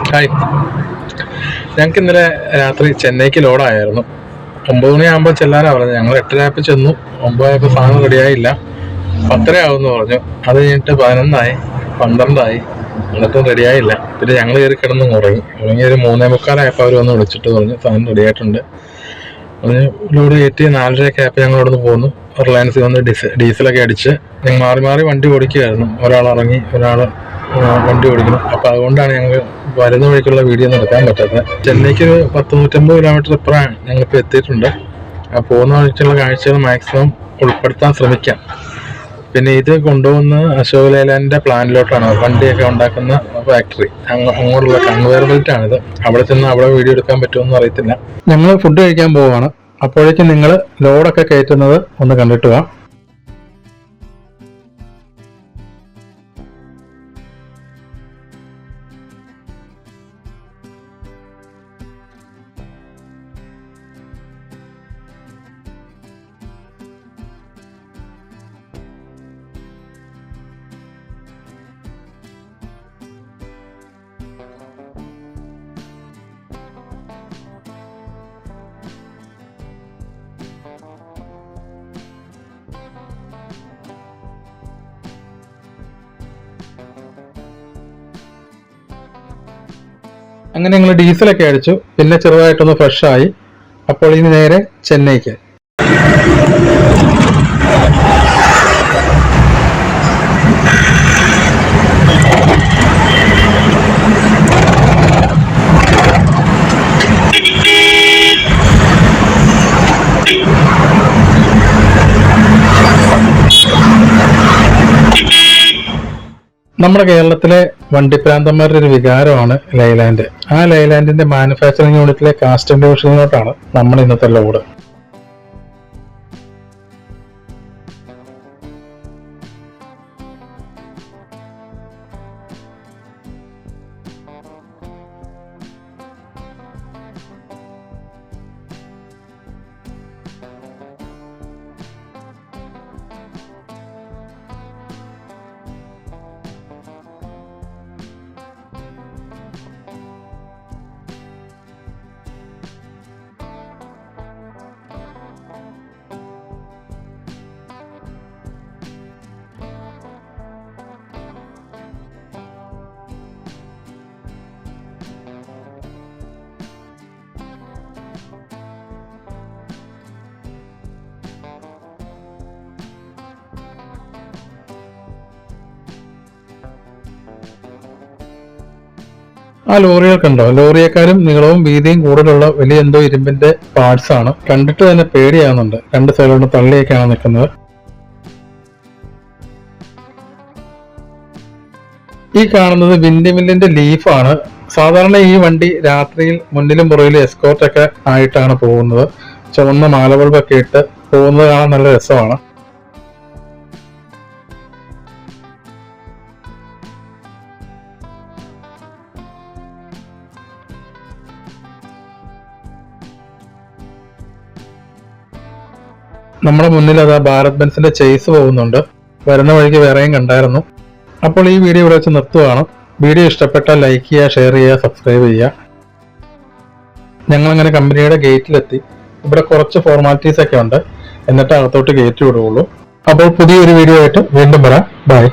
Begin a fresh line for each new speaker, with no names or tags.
Hi, ഞങ്ങൾക്ക് ഇന്നലെ രാത്രി ചെന്നൈക്ക് ലോഡായിരുന്നു. 9 മണിയാകുമ്പോൾ ചെല്ലാനാണ് പറഞ്ഞത്. ഞങ്ങൾ 8:30 ചെന്നു. 9 സാധനം റെഡിയായില്ല. 10:30 ആവുമെന്ന് പറഞ്ഞു. അത് കഴിഞ്ഞിട്ട് 11 12 എന്നിട്ടും റെഡിയായില്ല. പിന്നെ ഞങ്ങൾ കയറി കിടന്ന് ഉറങ്ങി ഒരു 3:45 അവർ വന്ന് വിളിച്ചിട്ട് പറഞ്ഞു സാധനം റെഡിയായിട്ടുണ്ട്. അതിന് ലോഡ് കയറ്റി 4:30 ആയപ്പോൾ ഞങ്ങൾ അവിടെ നിന്ന് പോന്നു. റിലയൻസിൽ വന്ന് ഡീസലൊക്കെ അടിച്ച് ഞങ്ങൾ മാറി മാറി വണ്ടി ഓടിക്കുകയായിരുന്നു. ഒരാൾ ഇറങ്ങി, ഒരാൾ വണ്ടി ഓടിക്കണം. അപ്പോൾ അതുകൊണ്ടാണ് ഞങ്ങൾ വരുന്ന വഴിക്കുള്ള വീഡിയോ ഒന്നും എടുക്കാൻ പറ്റാത്തത്. ചെന്നൈക്ക് 100-150 കിലോമീറ്റർ ഇപ്പുറമാണ് ഞങ്ങളിപ്പോൾ എത്തിയിട്ടുണ്ട്. പോകുന്ന വഴിക്കുള്ള കാഴ്ചകൾ മാക്സിമം ഉൾപ്പെടുത്താൻ ശ്രമിക്കാം. പിന്നെ ഇത് കൊണ്ടുപോകുന്ന അശോക് ലേലാൻഡിന്റെ പ്ലാന്റിലോട്ടാണ്, വണ്ടിയൊക്കെ ഉണ്ടാക്കുന്ന ഫാക്ടറി. അങ്ങോട്ടുള്ള കൺവെയർ ബെൽറ്റ് ആണിത്. അവിടെ ചെന്ന് അവിടെ വീഡിയോ എടുക്കാൻ പറ്റുമെന്ന് അറിയത്തില്ല. ഞങ്ങൾ ഫുഡ് കഴിക്കാൻ പോവുകയാണ്. അപ്പോഴേക്കും നിങ്ങൾ ലോഡൊക്കെ കയറ്റുന്നത് ഒന്ന് കണ്ടിട്ട് പോവാം. അങ്ങനെ ഞങ്ങൾ ഡീസലൊക്കെ അടിച്ചു. പിന്നെ ചെറുതായിട്ടൊന്ന് ഫ്രഷായി. അപ്പോൾ ഇനി നേരെ ചെന്നൈക്ക്. നമ്മുടെ കേരളത്തിലെ വണ്ടിപ്രാന്തന്മാരുടെ ഒരു വികാരമാണ് ലൈലാൻഡ്. ആ ലൈലാൻഡിന്റെ മാനുഫാക്ചറിംഗ് യൂണിറ്റിലെ കാസ്റ്റം ഡിവിഷനിലോട്ടാണ് നമ്മൾ ഇന്നത്തെ ലോഡ്. ആ ലോറികൾ കണ്ടോ? ലോറിയേക്കാളും നീളവും വീതിയും കൂടുതലുള്ള വലിയ എന്തോ ഇരുമ്പിന്റെ പാർട്സ് ആണ്. കണ്ടിട്ട് തന്നെ പേടിയാവുന്നുണ്ട്. 2 സൈഡിലോട്ട് തള്ളിയൊക്കെയാണ് നിൽക്കുന്നത്. ഈ കാണുന്നത് വിൻഡ് മില്ലിന്റെ ലീഫാണ്. സാധാരണ ഈ വണ്ടി രാത്രിയിൽ മുന്നിലും പുറകിലും എസ്കോർട്ടൊക്കെ ആയിട്ടാണ് പോകുന്നത്. ചുവന്ന മാലബൾബൊക്കെ ഇട്ട് പോകുന്നത് കാണാൻ നല്ല രസമാണ്. നമ്മുടെ മുന്നിൽ അതാ ഭാരത് ബെൻസിന്റെ ചേസ് പോകുന്നുണ്ട്. വരുന്ന വഴിക്ക് വേറെയും കണ്ടായിരുന്നു. അപ്പോൾ ഈ വീഡിയോ ഇവിടെ വെച്ച് നിർത്തുകയാണ്. വീഡിയോ ഇഷ്ടപ്പെട്ടാൽ ലൈക്ക് ചെയ്യുക, ഷെയർ ചെയ്യുക, സബ്സ്ക്രൈബ് ചെയ്യുക. ഞങ്ങളങ്ങനെ കമ്പനിയുടെ ഗേറ്റിലെത്തി. ഇവിടെ കുറച്ച് ഫോർമാലിറ്റീസ് ഒക്കെ ഉണ്ട്. എന്നിട്ട് അകത്തോട്ട് കയറ്റി വിടുകയുള്ളൂ. അപ്പോൾ പുതിയൊരു വീഡിയോ ആയിട്ട് വീണ്ടും വരാം. ബൈ.